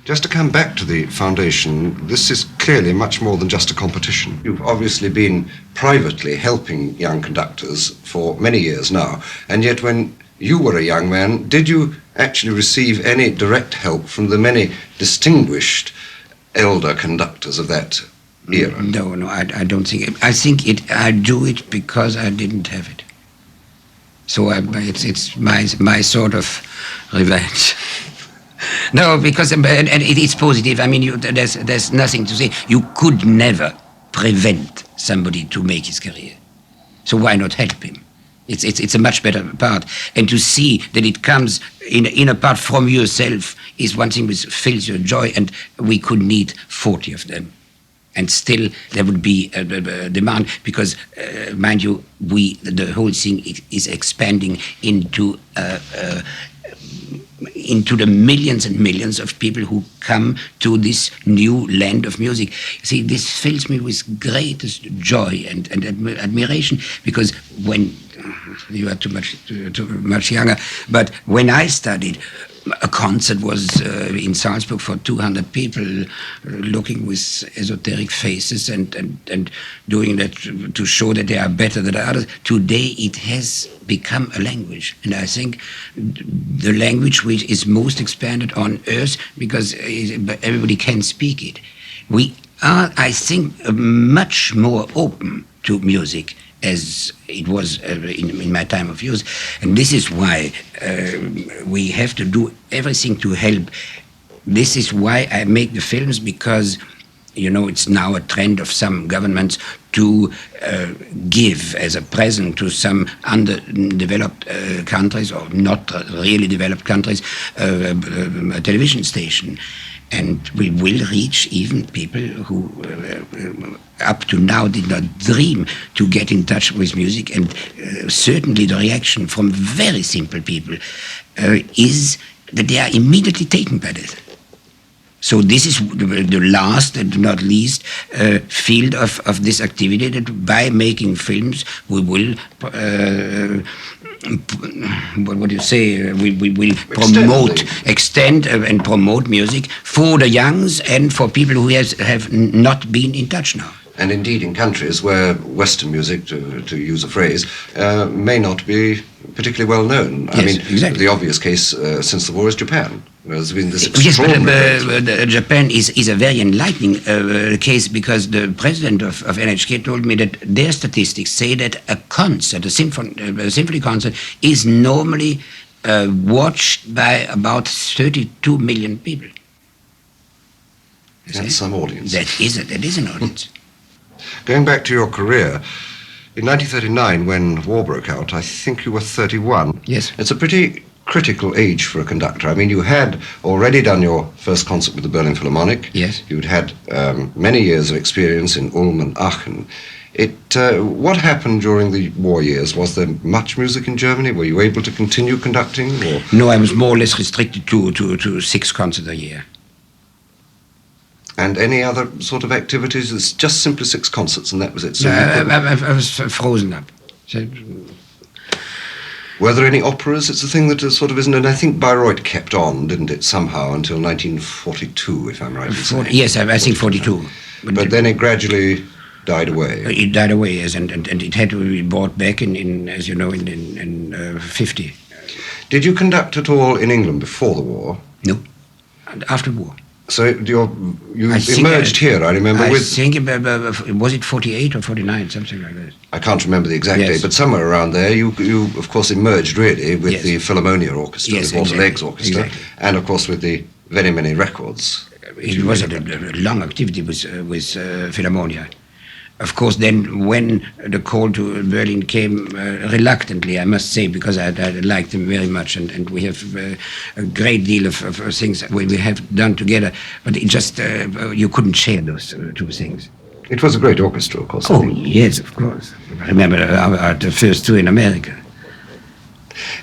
Just to come back to the foundation, this is clearly much more than just a competition. You've obviously been privately helping young conductors for many years now, and yet when you were a young man, did you actually receive any direct help from the many distinguished elder conductors of that era? No, I don't think it. I think I do it because I didn't have it. So it's my sort of revenge. No, because and it's positive. I mean, there's nothing to say. You could never prevent somebody to make his career. So why not help him? It's a much better part. And to see that it comes in a part from yourself is one thing which fills your joy. And we could need 40 of them. And still there would be a demand because, mind you, the whole thing is expanding into the millions and millions of people who come to this new land of music. See, this fills me with greatest joy and admiration, because when you are too much younger, but when I studied, a concert was in Salzburg for 200 people, looking with esoteric faces and doing that to show that they are better than others. Today it has become a language, and I think the language which is most expanded on earth, because everybody can speak it. We are, I think, much more open to music as it was in my time of youth. And this is why we have to do everything to help. This is why I make the films, because, you know, it's now a trend of some governments to give as a present to some underdeveloped countries, or not really developed countries, a television station. And we will reach even people who up to now did not dream to get in touch with music. And certainly the reaction from very simple people is that they are immediately taken by this. So this is the last and not least field of this activity, that by making films we will what do you say? We will promote, extend and promote music for the youngs and for people who have not been in touch now. And indeed, in countries where Western music, to use a phrase, may not be particularly well known. Yes, I mean, exactly. The obvious case since the war is Japan. There's been this Yes, extraordinary... but Japan is a very enlightening case, because the president of NHK told me that their statistics say that a concert, a symphony concert, is normally watched by about 32 million people. That's some audience. That is an audience. Going back to your career, in 1939, when war broke out, I think you were 31. Yes. It's a pretty critical age for a conductor. I mean, you had already done your first concert with the Berlin Philharmonic. Yes. You'd had many years of experience in Ulm and Aachen. What happened during the war years? Was there much music in Germany? Were you able to continue conducting? Or? No, I was more or less restricted to 6 concerts a year. And any other sort of activities? It's just simply 6 concerts and that was it. So I was frozen up. So, were there any operas? It's a thing that sort of isn't, and I think Bayreuth kept on, didn't it, somehow, until 1942, if I'm right in saying. Yes, I think 42. But then it gradually died away. It died away, yes, and it had to be brought back in as you know, in 50. Did you conduct at all in England before the war? No, after the war. So you emerged here, I remember, I think, was it 48 or 49, something like that? I can't remember the exact date, but somewhere around there, you of course emerged really with the Philharmonia Orchestra, the Walter Legge Orchestra, and of course with the very many records. It was a long activity with Philharmonia. Of course, then when the call to Berlin came, reluctantly, I must say, because I liked them very much, and we have a great deal of things we have done together, but it just, you couldn't share those 2 things. It was a great orchestra, of course. Oh, yes, of course. I remember the first 2 in America.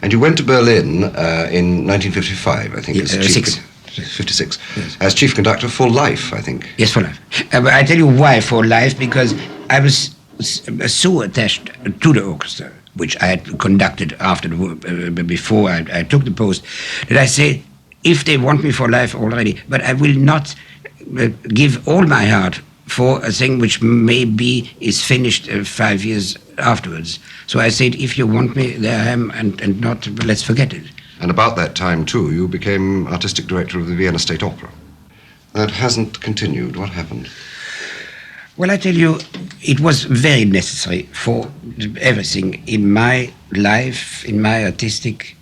And you went to Berlin in 1955, I think. Yes, as chief 56. Yes. As chief conductor for life, I think. Yes, for life. I tell you why for life, because I was so attached to the orchestra, which I had conducted after the war, before I took the post, that I said, if they want me for life already, but I will not give all my heart for a thing which maybe is finished 5 years afterwards. So I said, if you want me, there I am, and not, let's forget it. And about that time, too, you became artistic director of the Vienna State Opera. That hasn't continued. What happened? Well, I tell you, it was very necessary for everything in my life, in my artistic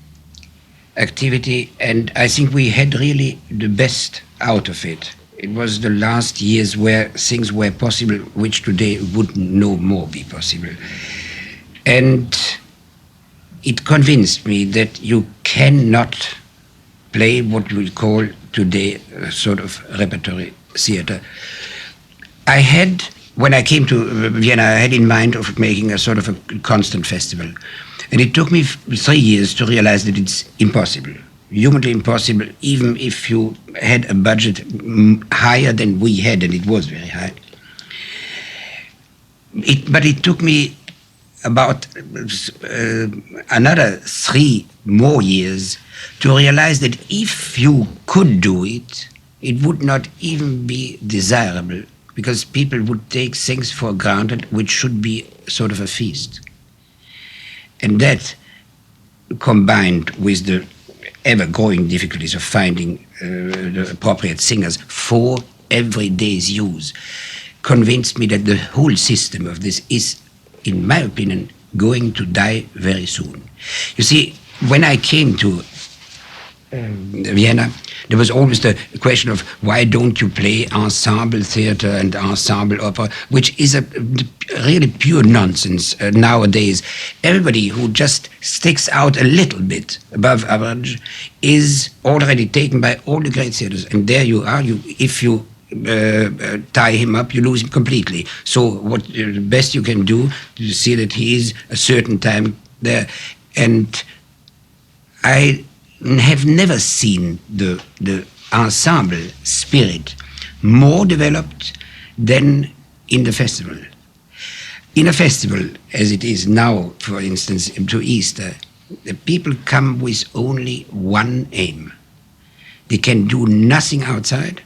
activity, and I think we had really the best out of it. It was the last years where things were possible which today would no more be possible. And it convinced me that you cannot play what we call today a sort of repertory theater. I had, when I came to Vienna, I had in mind of making a sort of a constant festival. And it took me 3 years to realize that it's impossible. Humanly impossible, even if you had a budget higher than we had, and it was very high. But it took me about another 3 more years to realize that if you could do it, it would not even be desirable, because people would take things for granted which should be sort of a feast. And that, combined with the ever-growing difficulties of finding the appropriate singers for everyday's use, convinced me that the whole system of this is, in my opinion, going to die very soon. You see, when I came to Vienna, there was always the question of why don't you play ensemble theater and ensemble opera, which is a really pure nonsense nowadays. Everybody who just sticks out a little bit above average is already taken by all the great theaters, and there you are. If you tie him up, you lose him completely. So what the best you can do to see that he is a certain time there. And I have never seen the ensemble spirit more developed than in the festival. In a festival, as it is now, for instance, to Easter, the people come with only one aim. They can do nothing outside.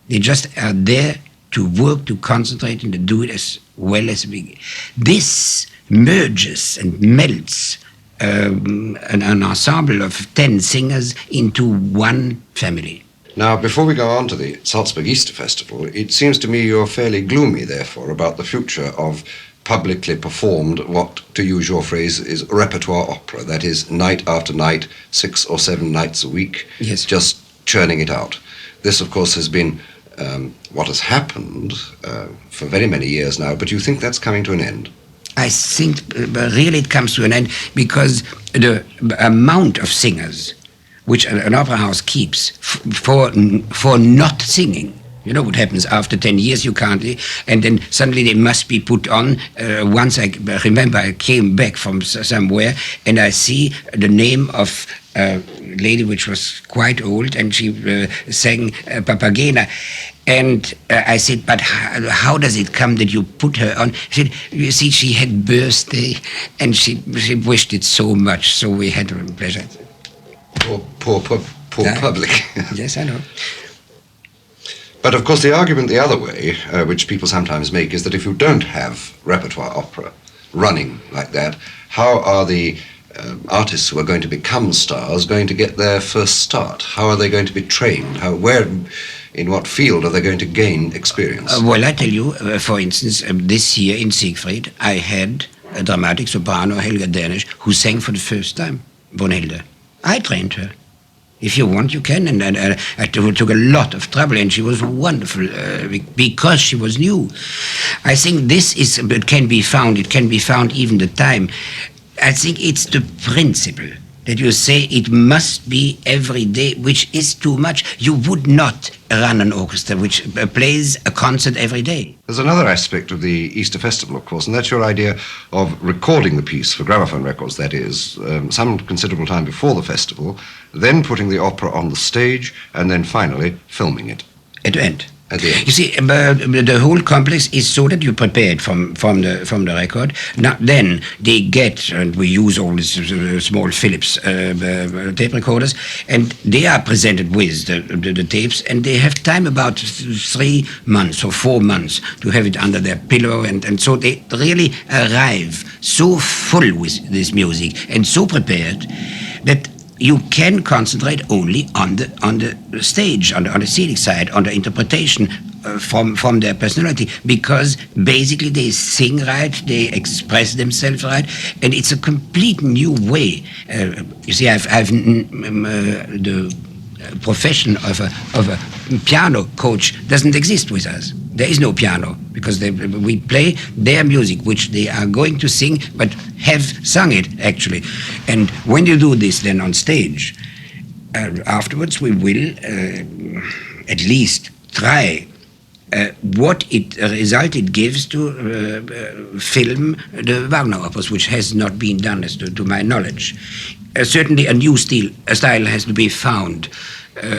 They just are there to work, to concentrate, and to do it as well as we. This merges and melts an ensemble of 10 singers into one family. Now, before we go on to the Salzburg Easter Festival, it seems to me you're fairly gloomy, therefore, about the future of publicly performed, what, to use your phrase, is repertoire opera. That is, night after night, 6 or 7 nights a week, yes, just churning it out. This, of course, has been what has happened for very many years now, but you think that's coming to an end? I think really it comes to an end because the amount of singers which an opera house keeps for not singing. You know what happens after 10 years, you can't, and then suddenly they must be put on. Once I remember I came back from somewhere and I see the name of a lady which was quite old, and she sang Papagena. And I said, but how does it come that you put her on? She said, you see, she had birthday and she wished it so much, so we had a pleasure. Poor public. Yes, I know. But of course the argument the other way, which people sometimes make, is that if you don't have repertoire opera running like that, how are the artists who are going to become stars going to get their first start? How are they going to be trained? In what field are they going to gain experience? Well, I tell you, for instance, this year in Siegfried, I had a dramatic soprano, Helga Danisch, who sang for the first time, Brunhilde. I trained her. If you want, you can. And I took a lot of trouble, and she was wonderful because she was new. I think it can be found. It can be found even the time. I think it's the principle that you say it must be every day, which is too much. You would not run an orchestra which plays a concert every day. There's another aspect of the Easter Festival, of course, and that's your idea of recording the piece for gramophone records, that is, some considerable time before the festival, then putting the opera on the stage, and then finally filming it. At the end. at the end? You see, the whole complex is so that you prepared from the record. Now then they get, and we use all these small Philips tape recorders, and they are presented with the tapes, and they have time about 3 months or 4 months to have it under their pillow, and so they really arrive so full with this music and so prepared that you can concentrate only on the stage, on the scenic side, on the interpretation from their personality, because basically they sing right, they express themselves right, and it's a complete new way. You see, I've the profession of a piano coach doesn't exist with us. There is no piano, because we play their music, which they are going to sing, but have sung it, actually. And when you do this then on stage, afterwards we will at least try what result it gives to film the Wagner operas, which has not been done, as to my knowledge. Certainly a new style has to be found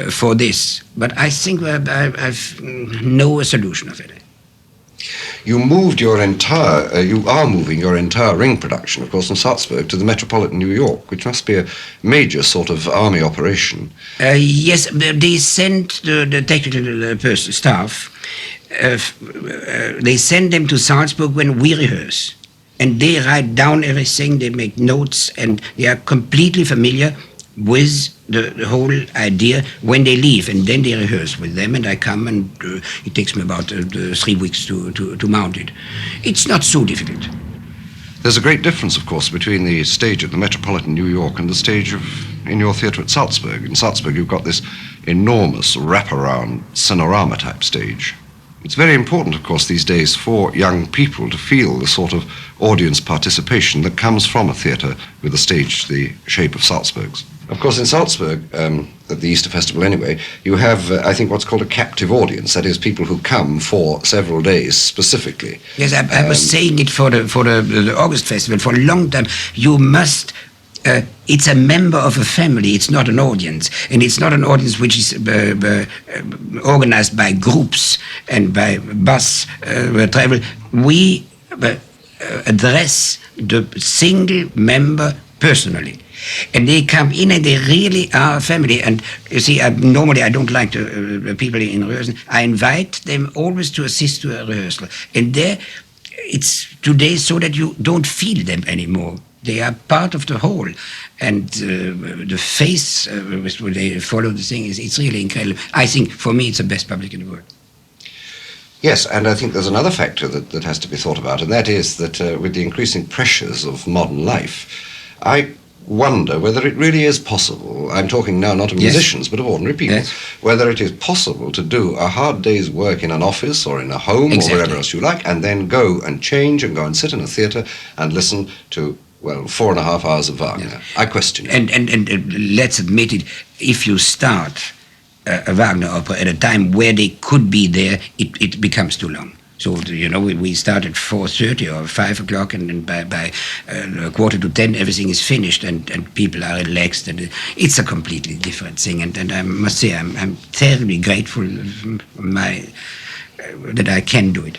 for this, but I think I've no solution of it. You are moving your entire ring production, of course, from Salzburg to the metropolitan New York, which must be a major sort of army operation. Yes, they sent the technical staff, they send them to Salzburg when we rehearse. And they write down everything, they make notes, and they are completely familiar with the whole idea when they leave, and then they rehearse with them, and I come, and it takes me about 3 weeks to mount it. It's not so difficult. There's a great difference, of course, between the stage at the Metropolitan New York and the stage in your theatre at Salzburg. In Salzburg, you've got this enormous wraparound Cinerama-type stage. It's very important, of course, these days for young people to feel the sort of audience participation that comes from a theatre with a stage the shape of Salzburg's. Of course, in Salzburg, at the Easter Festival anyway, you have, I think, what's called a captive audience. That is, people who come for several days specifically. Yes, I was saying it for the August Festival for a long time. You must... it's a member of a family, it's not an audience. And it's not an audience which is organized by groups and by bus travel. We address the single member personally. And they come in and they really are a family. And you see, normally I don't like the people in rehearsal. I invite them always to assist to a rehearsal. And there, it's today so that you don't feel them anymore. They are part of the whole, and the face with which they follow the thing it's really incredible. I think for me it's the best public in the world. Yes, and I think there's another factor that has to be thought about, and that is that with the increasing pressures of modern life, I wonder whether it really is possible, I'm talking now not of musicians, but of ordinary people, whether it is possible to do a hard day's work in an office or in a home or wherever else you like, and then go and change and go and sit in a theatre and listen to, well, 4.5 hours of Wagner. Yeah. I question it. And let's admit it, if you start a Wagner opera at a time where they could be there, it becomes too long. So, you know, we start at 4:30 or 5 o'clock, and then by 9:45 everything is finished, and people are relaxed, and it's a completely different thing. And I must say, I'm terribly grateful that I can do it.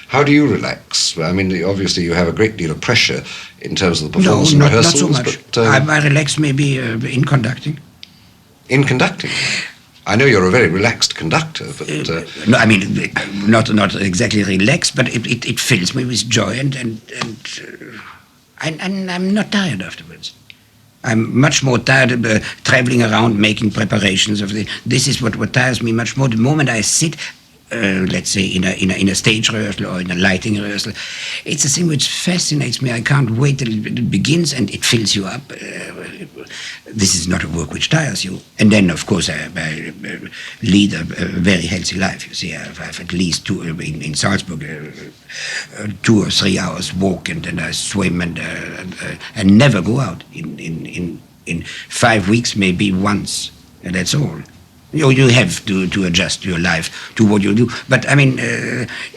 How do you relax? I mean, obviously you have a great deal of pressure in terms of the performance and rehearsals. No, not so much. But, I relax maybe in conducting. In conducting? I know you're a very relaxed conductor, but... no, I mean, not exactly relaxed, but it fills me with joy, and I'm not tired afterwards. I'm much more tired of traveling around making preparations of this is what tires me much more. The moment I sit, let's say in a stage rehearsal or in a lighting rehearsal, it's a thing which fascinates me. I can't wait till it begins, and it fills you up. This is not a work which tires you. And then, of course, I lead a very healthy life. You see, I've at least in Salzburg 2 or 3 hours walk, and then I swim, and never go out. In 5 weeks, maybe once, and that's all. You have to adjust your life to what you do. But I mean,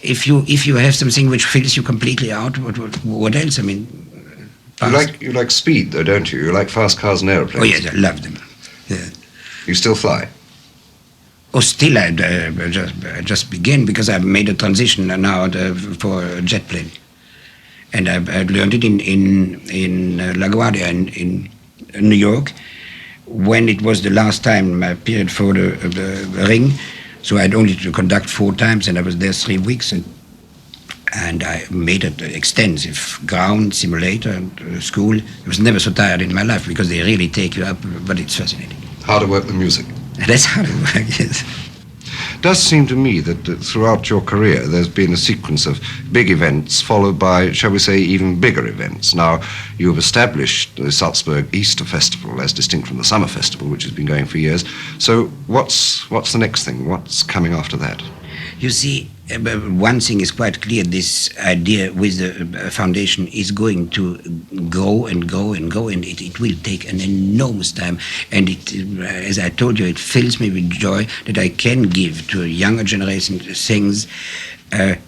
if you have something which fills you completely out, what else? I mean, you like speed, though, don't you? You like fast cars and aeroplanes. Oh yes, I love them. Yeah. You still fly? Oh, still I just begin, because I've made a transition now for a jet plane. And I learned it in LaGuardia in New York, when it was the last time my period for the ring. So I had only to conduct 4 times, and I was there 3 weeks, and I made an extensive ground simulator and school. I was never so tired in my life, because they really take you up, but it's fascinating. How to work the music. That's how to work, yes. It does seem to me that throughout your career there's been a sequence of big events followed by, shall we say, even bigger events. Now, you've established the Salzburg Easter Festival as distinct from the Summer Festival, which has been going for years. So what's the next thing? What's coming after that? You see, one thing is quite clear. This idea with the foundation is going to grow and grow and grow, and it will take an enormous time. And as I told you, it fills me with joy that I can give to a younger generation things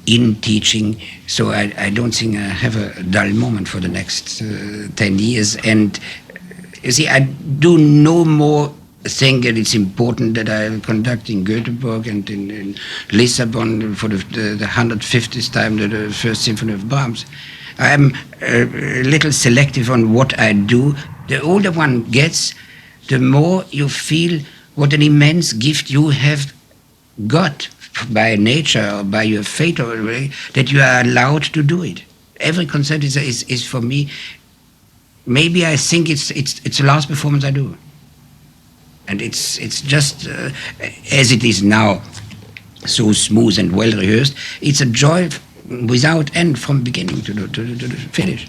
in teaching. So I don't think I have a dull moment for the next 10 years. And you see, I do no more think that it's important that I conduct in Göteborg and in Lisbon for the 150th time the First Symphony of Brahms. I'm a little selective on what I do. The older one gets, the more you feel what an immense gift you have got by nature or by your fate, or that you are allowed to do it. Every concert is for me, maybe I think it's the last performance I do. And it's just, as it is now, so smooth and well rehearsed, it's a joy without end from beginning to the finish.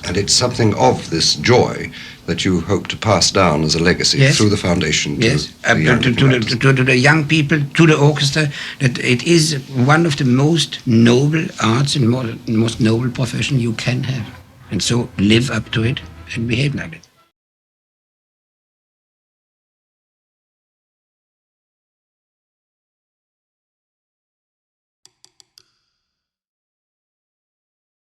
And it's something of this joy that you hope to pass down as a legacy, yes, through the foundation to, yes, to the young people, to the orchestra, that it is one of the most noble arts and most noble profession you can have. And so live up to it and behave like it.